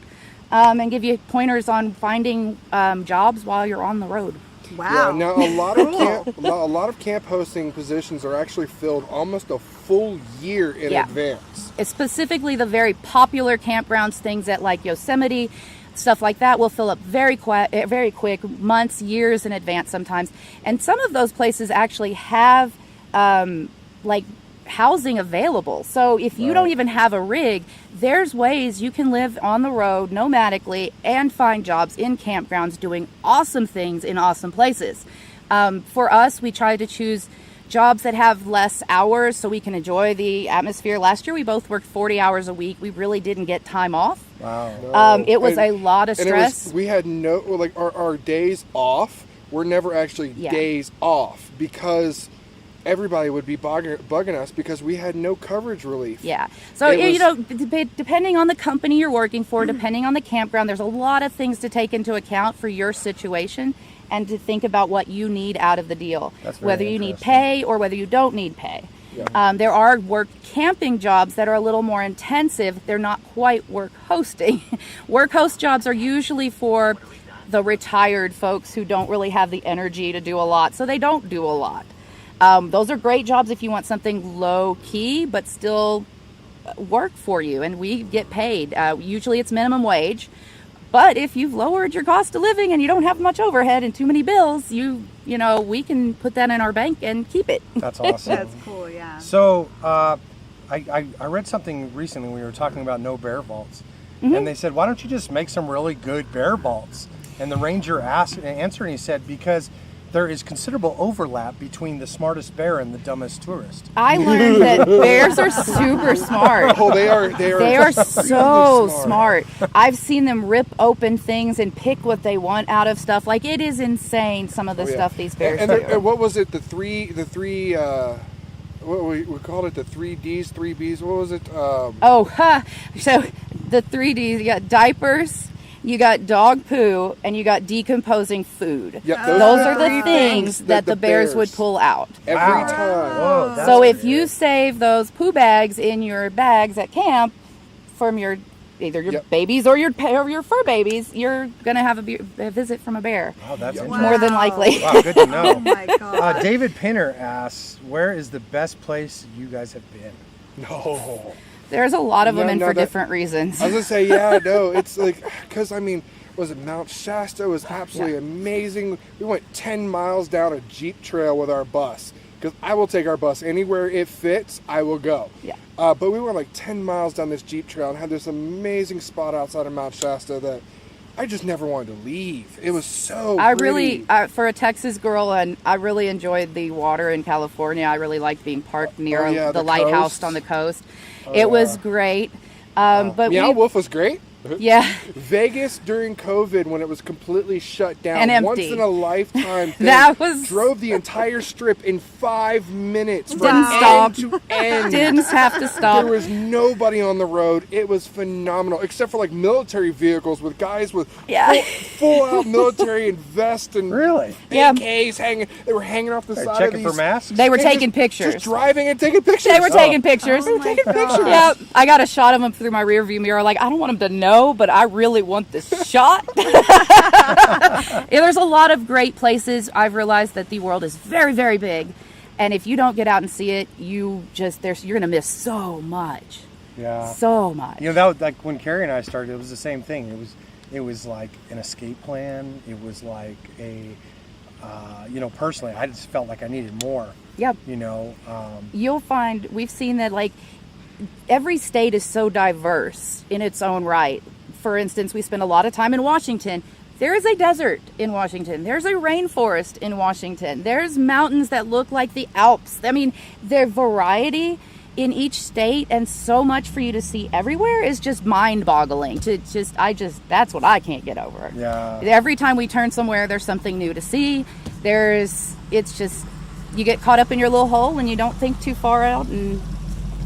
and give you pointers on finding jobs while you're on the road. Wow. Yeah, now a lot of camp hosting positions are actually filled almost a full year in advance. It's specifically the very popular campgrounds, things at like Yosemite, stuff like that will fill up very quick, months, years in advance sometimes. And some of those places actually have like housing available. So if you don't even have a rig, there's ways you can live on the road nomadically and find jobs in campgrounds doing awesome things in awesome places. For us, we try to choose jobs that have less hours so we can enjoy the atmosphere. Last year we both worked 40 hours a week. We really didn't get time off. Wow. It was a lot of stress. We had our days off were never actually days off, because everybody would be bugging us because we had no coverage relief. Yeah. So, depending on the company you're working for, depending on the campground, there's a lot of things to take into account for your situation and to think about what you need out of the deal, whether you need pay or whether you don't need pay. Yeah. There are work camping jobs that are a little more intensive. They're not quite work hosting. Work host jobs are usually for the retired folks who don't really have the energy to do a lot, so they don't do a lot. Those are great jobs if you want something low key but still work for you, and we get paid. Usually it's minimum wage, but if you've lowered your cost of living and you don't have much overhead and too many bills, we can put that in our bank and keep it. That's awesome. That's cool, yeah. So I read something recently when we were talking about no bear vaults, and they said, why don't you just make some really good bear vaults? And the ranger answered, and he said, because there is considerable overlap between the smartest bear and the dumbest tourist. I learned that bears are super smart. Oh, they are so smart. I've seen them rip open things and pick what they want out of stuff. Like, it is insane, some of the stuff these bears do. And what was it? The three what we called it, the 3Ds, 3Bs. What was it? So the 3Ds, you got diapers, you got dog poo, and you got decomposing food. Yep, those are the things that the bears would pull out. Every time. Whoa, that's So if weird. you save those poo bags in your bags at camp from your either your babies or your fur babies, you're going to have a visit from a bear. Wow, that's interesting. More than likely. Wow, good to know. Oh my God. David Pinner asks, where is the best place you guys have been? No. There's a lot of them for different reasons. I was going to say, yeah, no, it's like, because I mean, was it Mount Shasta? It was absolutely amazing. We went 10 miles down a Jeep trail with our bus. Because I will take our bus anywhere it fits, I will go. Yeah. But we went like 10 miles down this Jeep trail and had this amazing spot outside of Mount Shasta that I just never wanted to leave. It was so pretty. For a Texas girl, and I really enjoyed the water in California. I really liked being parked near the lighthouse coast. on the coast. It was great. But Meow Wolf was great. Yeah. Vegas during COVID when it was completely shut down. And empty. Once in a lifetime thing. That was... Drove the entire strip in 5 minutes from Didn't stop. end to end. Didn't have to stop. There was nobody on the road. It was phenomenal, except for like military vehicles with guys with full out military and vest and AKs hanging. They were hanging off the side of checking these. for masks? They were taking pictures. Just driving and taking pictures. They were taking pictures. Oh my God. Yeah, I got a shot of them through my rear view mirror. Like, I don't want them to know, but I really want this shot. There's a lot of great places. I've realized that the world is very, very big, and if you don't get out and see it, you're gonna miss so much. Yeah. So much. You know, that was like when Carrie and I started, it was the same thing. It was like an escape plan. It was like a personally, I just felt like I needed more. Yep. You'll find, we've seen that, like, every state is so diverse in its own right. For instance, we spend a lot of time in Washington. There is a desert in Washington. There's a rainforest in Washington. There's mountains that look like the Alps. I mean, there's variety in each state, and so much for you to see everywhere is just mind-boggling. That's what I can't get over. Yeah. Every time we turn somewhere, there's something new to see. You get caught up in your little hole and you don't think too far out, and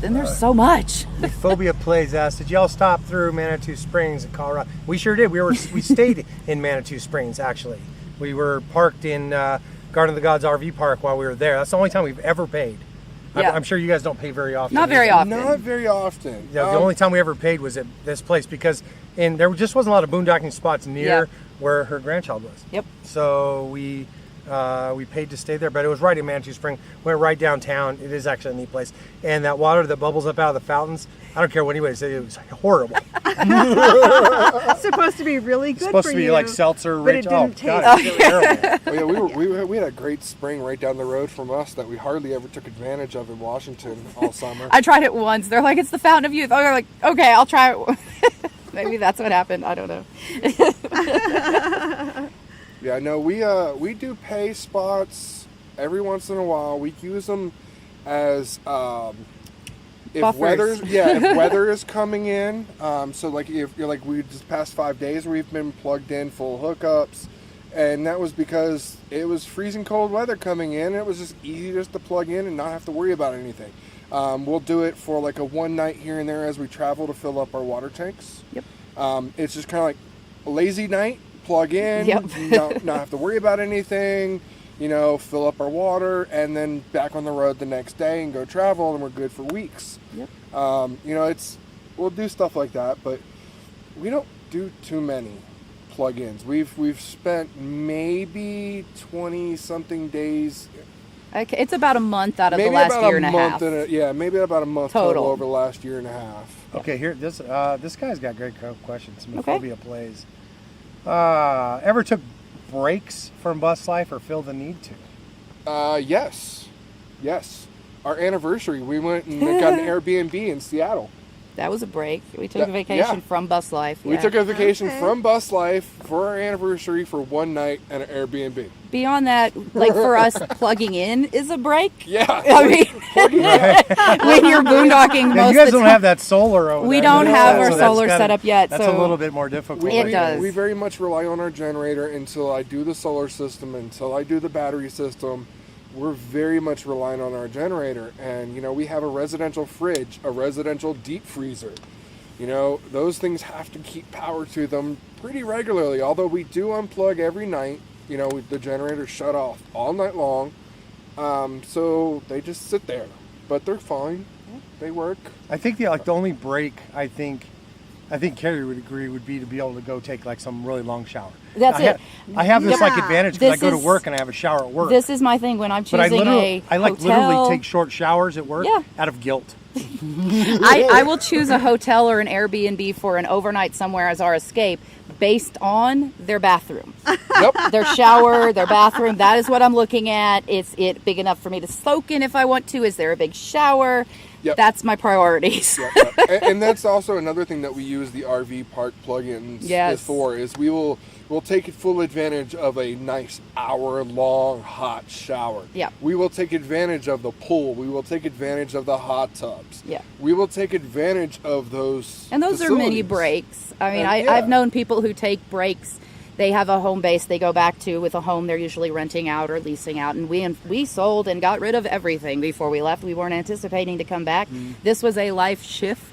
then there's so much. The Phobia Plays asked, did y'all stop through Manitou Springs in Colorado? We sure did. We stayed in Manitou Springs, actually. We were parked in Garden of the Gods RV Park while we were there. That's the only time we've ever paid. Yeah. I'm sure you guys don't pay very often. Not very often. Not very often. Yeah, the only time we ever paid was at this place because there just wasn't a lot of boondocking spots near where her grandchild was. Yep. So we paid to stay there, but it was right in Manitou Spring. Went right downtown. It is actually a neat place. And that water that bubbles up out of the fountains, I don't care what anybody says, it was horrible. It's supposed to be really good supposed for to be you, like seltzer but rich. it didn't taste. God, it was terrible. Oh, yeah, we had a great spring right down the road from us that we hardly ever took advantage of in Washington all summer. I tried it once. They're like, it's the Fountain of Youth. Oh, they're like, okay, I'll try it. Maybe that's what happened. I don't know. Yeah, no, we do pay spots every once in a while. We use them as if buffers. weather is coming in. So like if you're like we just past 5 days we've been plugged in full hookups, and that was because it was freezing cold weather coming in. And it was just easy just to plug in and not have to worry about anything. We'll do it for like a one night here and there as we travel to fill up our water tanks. Yep. It's just kind of like a lazy night. Plug in, not have to worry about anything, fill up our water, and then back on the road the next day and go travel, and we're good for weeks. Yep. We'll do stuff like that, but we don't do too many plug-ins. We've spent maybe 20-something days. Okay, it's about a month out of the last year and a half. Maybe about a month total over the last year and a half. Okay, here this guy's got great questions. Phobia Plays. Ever took breaks from bus life or feel the need to? Yes. our anniversary, we went and got an Airbnb in Seattle. That was a break. We took a vacation from bus life. We took a vacation from bus life for our anniversary for one night at an Airbnb. Beyond that, like for us, plugging in is a break. Yeah. I mean, when you're boondocking most of the time. You guys don't have that solar over We there. don't have our solar set up yet. That's so a little bit more difficult. It does. We very much rely on our generator until I do the solar system, until I do the battery system. We're very much relying on our generator. And, you know, we have a residential fridge, a residential deep freezer. You know, those things have to keep power to them pretty regularly. Although we do unplug every night, you know, the generator's shut off all night long. So they just sit there. But they're fine. They work. I think the only break, I think Kerry would agree, would be to be able to go take like some really long shower. That's it. I have this like advantage because I go to is- work and I have a shower at work. This is my thing when I'm But choosing I like hotel. literally take short showers at work Yeah. out of guilt. I will choose a hotel or an Airbnb for an overnight somewhere as our escape based on their bathroom. Yep. Their shower, their bathroom, that is what I'm looking at. Is it big enough for me to soak in if I want to? Is there a big shower? Yep. That's my priorities. Yep. And that's also another thing that we use the RV park plugins for, is we'll take full advantage of a nice hour-long hot shower. Yeah. We will take advantage of the pool. We will take advantage of the hot tubs. Yeah. We will take advantage of those. And those are mini facilities. breaks. I mean, Yeah. I've known people who take breaks. They have a home base they go back to with a home they're usually renting out or leasing out. And we sold and got rid of everything before we left. We weren't anticipating to come back. This was a life shift.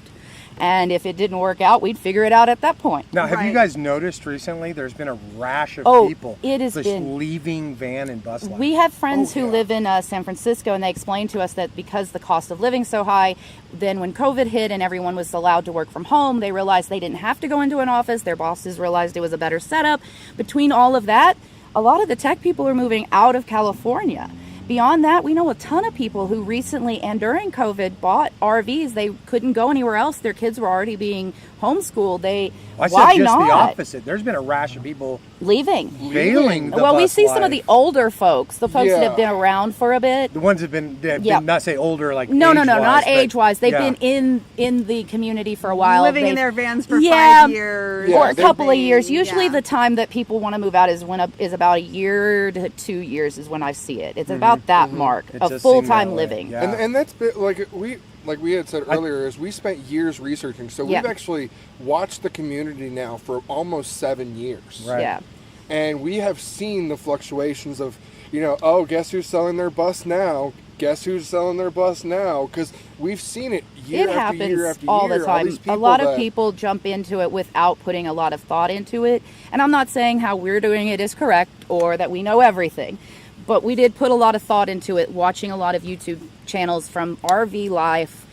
And if it didn't work out, we'd figure it out at that point. Now, have you Right. guys noticed recently there's been a rash of people it has just been. leaving van and bus life? We have friends Oh, who yeah. live in San Francisco, and they explained to us that because the cost of living so high, then when COVID hit and everyone was allowed to work from home, they realized they didn't have to go into an office. Their bosses realized it was a better setup. Between all of that, a lot of the tech people are moving out of California. Beyond that, we know a ton of people who recently and during COVID bought RVs. They couldn't go anywhere else. Their kids were already being homeschooled. I said Why just not? the opposite. There's been a rash of people Leaving. failing the Well, we bus see some of the life. older folks, the folks that have Yeah. been around for a bit. The ones that have been Yeah. not say older, like No, age-wise, not but- age-wise. They've yeah. been in the community for a while. Living in They've- their vans for Yeah. 5 years. Yeah, or a they- couple of years. Usually Yeah. the time that people want to move out is is about a year to 2 years is when I see it. It's about that mark It of just seemed full-time that way, living. yeah. And that's like we had said earlier, is we spent years researching. So Yeah. we've actually watched the community now for almost 7 years. Right. Yeah. And we have seen the fluctuations of, you know, oh, guess who's selling their bus now? Guess who's selling their bus now? Because we've seen it year It after happens year after all year. the time. these A lot of that- people jump into it without putting a lot of thought into it. And I'm not saying how we're doing it is correct or that we know everything. But we did put a lot of thought into it, watching a lot of YouTube channels from RV life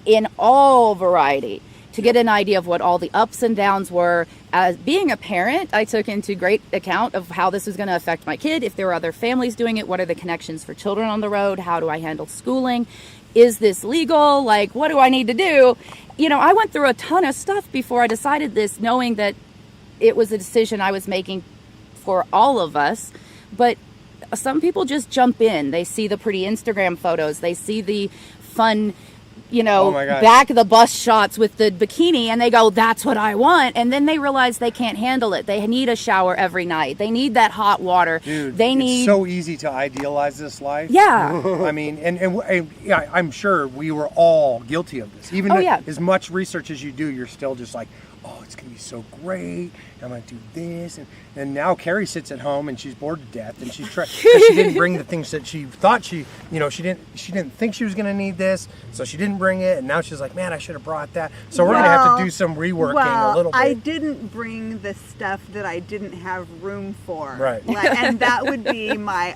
in all variety to get an idea of what all the ups and downs were. As being a parent, I took into great account of how this was going to affect my kid. If there were other families doing it, what are the connections for children on the road? How do I handle schooling? Is this legal? Like, what do I need to do? You know, I went through a ton of stuff before I decided this, knowing that it was a decision I was making for all of us. But some people just jump in. They see the pretty Instagram photos. They see the fun, you know, Oh my gosh. back of the bus shots with the bikini, and they go, that's what I want. And then they realize they can't handle it. They need a shower every night. They need that hot water. Dude, they need. it's so easy to idealize this life. Yeah. I mean, and yeah, I'm sure we were all guilty of this. Even Oh, yeah. as much research as you do, you're still just like, oh, it's going to be so great. I'm going to do this. And now Carrie sits at home and she's bored to death. And she's trying, because she didn't bring the things that she thought she didn't think she was going to need this. So she didn't bring it. And now she's like, man, I should have brought that. So we're going to have to do some reworking a little bit. I didn't bring the stuff that I didn't have room for. Right. And that would be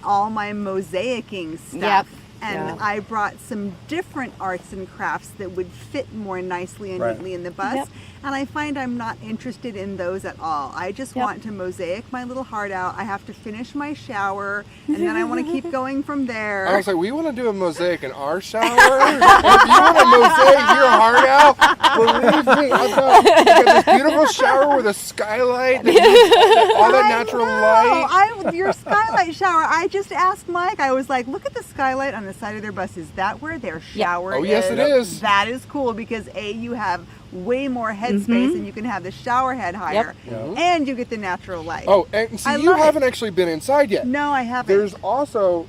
all my mosaicing stuff. Yep. And Yeah. I brought some different arts and crafts that would fit more nicely and Right. neatly in the bus. Yep. And I find I'm not interested in those at all. I just Yep. want to mosaic my little heart out. I have to finish my shower, and then I want to keep going from there. I was like, we want to do a mosaic in our shower. If you want to mosaic your heart out Believe me, I've got this beautiful shower with a skylight, and all that natural light. Your skylight shower. I just asked Mike. I was like, look at the skylight on the side of their bus. Is that where their shower is? Oh, yes, it is. That is cool because you have way more headspace and you can have the shower head higher and you get the natural light. Oh, and see, you haven't actually been inside yet. No, I haven't. There's also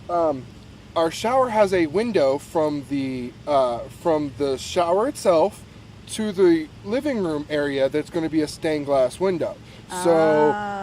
our shower has a window from the shower itself to the living room area that's going to be a stained glass window. So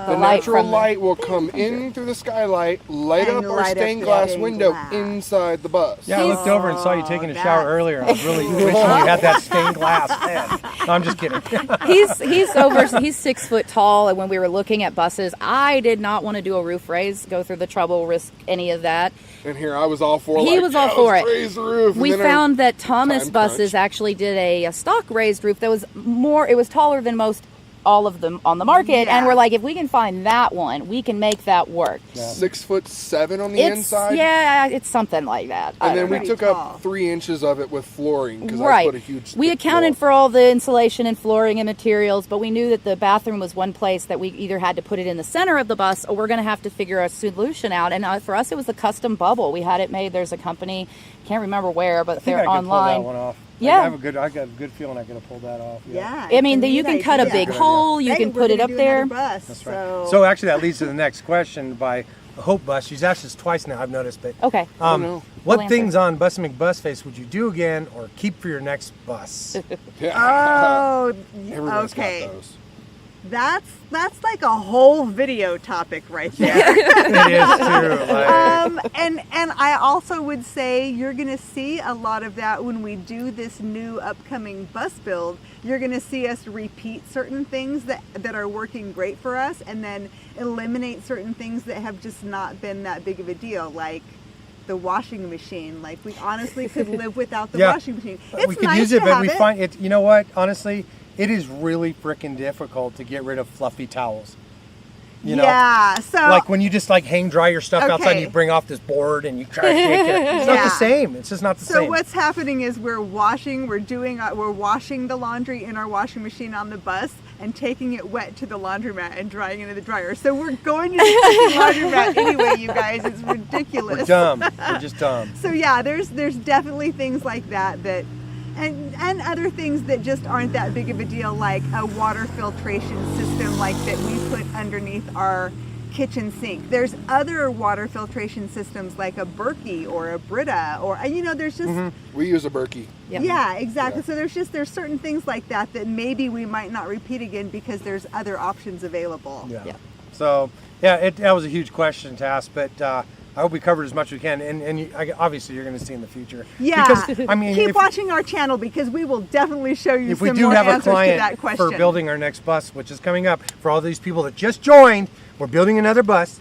the natural light will come in through the skylight, light up our stained glass window inside the bus. Yeah, I looked over and saw you taking a shower earlier. I was really wishing you had that stained glass head. No, I'm just kidding. He's 6 foot tall, and when we were looking at buses, I did not want to do a roof raise, go through the trouble, risk any of that. And here I was all for He was all for it. Raise the roof. We found that Thomas buses actually did a stock raised roof that was it was taller than all of them on the market, and we're like, if we can find that one, we can make that work. 6'7" on the inside. Yeah, it's something like that. And then we took up 3 inches of it with flooring because right. I put a huge. We accounted for all the insulation and flooring and materials, but we knew that the bathroom was one place that we either had to put it in the center of the bus, or we're going to have to figure a solution out. And for us, it was the custom bubble. We had it made. There's a company, can't remember where, but they're online. Pull that one off. Yeah, I got a good feeling I could have pulled that off. Yeah, I mean, you can cut a big hole. You can put it up there. That's right. So actually, that leads to the next question by Hope Bus. She's asked this twice now, I've noticed. But okay. What things on Bussy McBusface would you do again or keep for your next bus? Oh, Everyone's okay. got those. That's like a whole video topic right there. It is true. And I also would say you're going to see a lot of that when we do this new upcoming bus build. You're going to see us repeat certain things that are working great for us, and then eliminate certain things that have just not been that big of a deal, like the washing machine. Like, we honestly could live without the washing machine. It's we could nice use it, to but have we find it. You know what? Honestly, it is really freaking difficult to get rid of fluffy towels. You know? Yeah, so like when you just like hang dry your stuff outside and you bring off this board and you try to shake it. It's not the same. It's just not the same. So what's happening is we're washing the laundry in our washing machine on the bus and taking it wet to the laundromat and drying into the dryer. So we're going to the laundromat anyway, you guys. It's ridiculous. We're dumb. We're just dumb. So yeah, there's definitely things like that and other things that just aren't that big of a deal, like a water filtration system like that we put underneath our kitchen sink. There's other water filtration systems like a Berkey or a Brita, or there's just we use a Berkey. Yeah, exactly. So there's certain things like that maybe we might not repeat again because there's other options available. Yeah. So that was a huge question to ask, but I hope we covered as much as we can, and obviously you're going to see in the future. Yeah, because, I mean, keep watching our channel because we will definitely show you if some we do more have a answers to that client question. for building our next bus, which is coming up, for all these people that just joined, we're building another bus,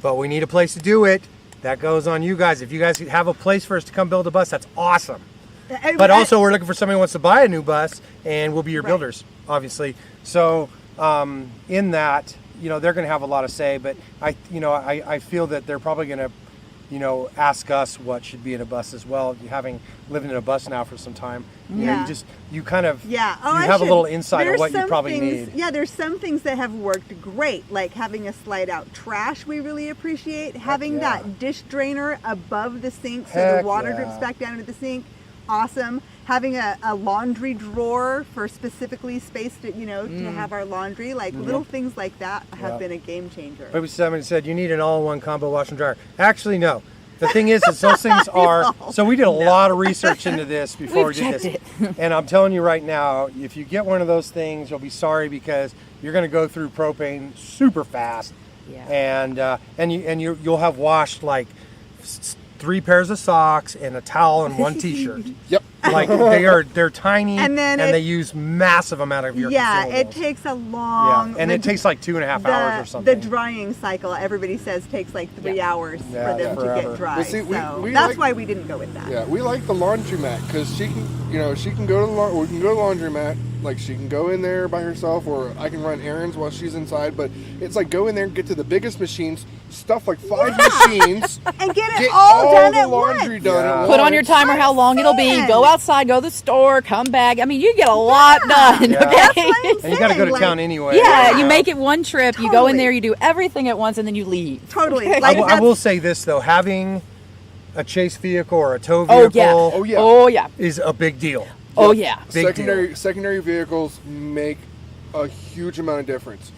but we need a place to do it. That goes on you guys. If you guys have a place for us to come build a bus, that's awesome. But also, we're looking for somebody who wants to buy a new bus, and we'll be your builders, obviously. So in that, they're going to have a lot of say, but I feel that they're probably going to, ask us what should be in a bus as well. Having lived in a bus now for some time, you have a little insight on what you probably need. Yeah, there's some things that have worked great, like having a slide out trash we really appreciate. Having that dish drainer above the sink so the water drips back down into the sink. Awesome. Having a laundry drawer for specifically spaced to have our laundry, like little things like that have been a game changer. Maybe somebody said you need an all-in-one combo washer and dryer. Actually, no. The thing is those things are. So we did a lot of research into this before we did this, and I'm telling you right now, if you get one of those things, you'll be sorry because you're going to go through propane super fast, and you'll have washed like 3 pairs of socks and a towel and 1 t-shirt. Yep. Like they're tiny and they use massive amount of your consumables. It takes a long it takes like 2.5 hours or something. The drying cycle, everybody says, takes like 3 hours for them to get dry. Well, see, so that's why we didn't go with that. Yeah, we like the laundromat because she can go to the laundromat, like she can go in there by herself, or I can run errands while she's inside. But it's like go in there and get to the biggest machines, stuff like 5 machines, and get it all done the at laundry once. done. At Put on your once. timer how long it'll be. Go outside, go to the store, come back. I mean, you get a lot done. Yeah. Okay. That's what I'm And you got to go to saying, town like, anyway. Yeah, you make it one trip. You go in Totally. there, you do everything at once, and then you leave. Totally. I Like, will- I will say this though, having a chase vehicle or a tow Oh vehicle yeah. Oh, yeah. Oh yeah. is a big deal. Oh yeah. Big Secondary vehicles make a huge amount of difference.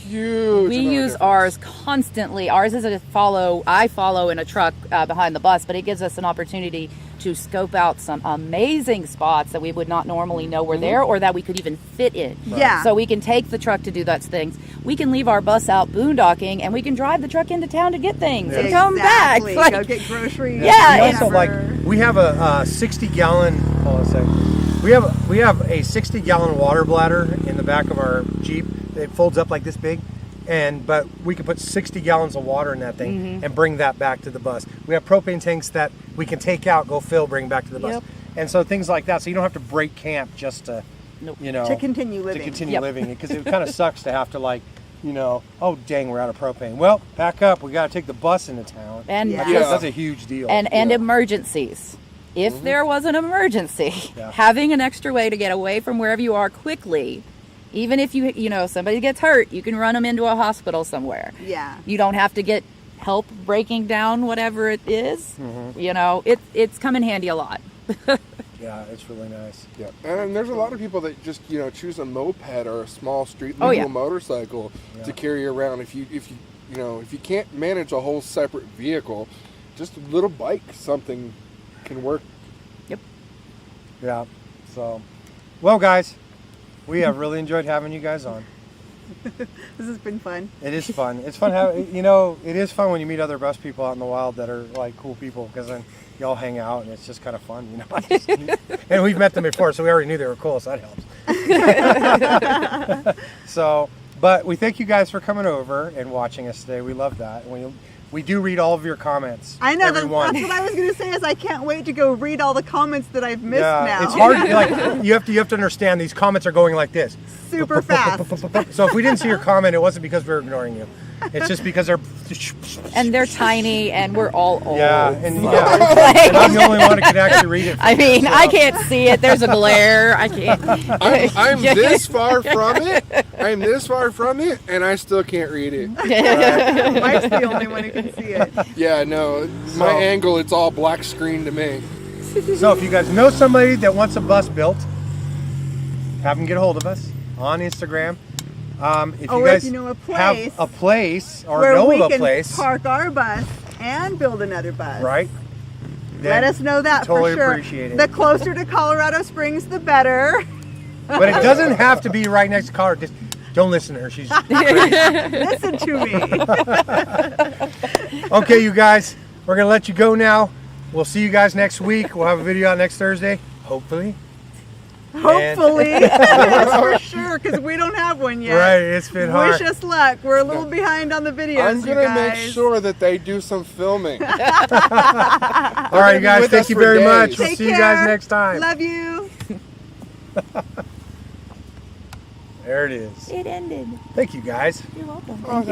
Huge. We amount of use difference. ours constantly. Ours is I follow in a truck behind the bus, but it gives us an opportunity to scope out some amazing spots that we would not normally know were there, or that we could even fit in. Yeah. So we can take the truck to do those things. We can leave our bus out boondocking, and we can drive the truck into town to get things and come back. Exactly. Like, Go get groceries. Yeah, We it's- also like we have a 60-gallon. Hold on a second. We have a 60-gallon water bladder in the back of our Jeep. It folds up like this big, but we can put 60 gallons of water in that thing and bring that back to the bus. We have propane tanks that we can take out, go fill, bring back to the bus, Yep. and so things like that. So you don't have to break camp just to, you know, To continue living. To continue Yep. living, because it kind of sucks to have to oh dang, we're out of propane. Well, back up. We got to take the bus into town. and Yeah. Yeah. That's a huge deal. and emergencies. If there was an emergency, Yeah. having an extra way to get away from wherever you are quickly, even if somebody gets hurt, you can run them into a hospital somewhere. Yeah. You don't have to get help breaking down whatever it is. It's come in handy a lot. Yeah, it's really nice. Yeah, and there's a lot of people that just choose a moped or a small street Oh, legal yeah. motorcycle to carry around. If you can't manage a whole separate vehicle, just a little bike, something can work. Yep. Yeah. So, well, guys, we have really enjoyed having you guys on. This has been fun. It is fun. It's fun it is fun when you meet other bus people out in the wild that are like cool people, because then y'all hang out and it's just kind of fun, And we've met them before, so we already knew they were cool, so that helps. So, but we thank you guys for coming over and watching us today. We love that. We do read all of your comments. I know, that's everyone. what I was going to say, is I can't wait to go read all the comments that I've missed now. It's hard. Like you have to understand, these comments are going like this. Super fast. So if we didn't see your comment, it wasn't because we were ignoring you. It's just because they're. And they're tiny, and we're all old. Yeah, and I'm the only one who can actually read it. I mean, I can't see it. There's a glare. I can't. I'm this far from it. I'm this far from it, and I still can't read it. Mike's the only one who can see it. Yeah, no, my angle, it's all black screen to me. So if you guys know somebody that wants a bus built, have them get a hold of us on Instagram. If Or you guys if you know a have place a place or where know we of a can place, park our bus and build another bus. right? Let us know that totally for sure. appreciate it. The closer to Colorado Springs, the better. But it doesn't have to be right next to Colorado. Just don't listen to her. She's Listen to me. okay, you guys. We're gonna let you go now. We'll see you guys next week. We'll have a video out next Thursday, hopefully. Hopefully. That's for sure, because we don't have one yet. Right, it's been hard. Wish us luck. We're a little behind on the videos, I'm you gonna make guys. sure that they do some filming. All right, you guys. with Thank us you for very days. much. We'll Take see you guys care. next time. Love you. There it is. It ended. Thank you guys. You're welcome. Oh, thank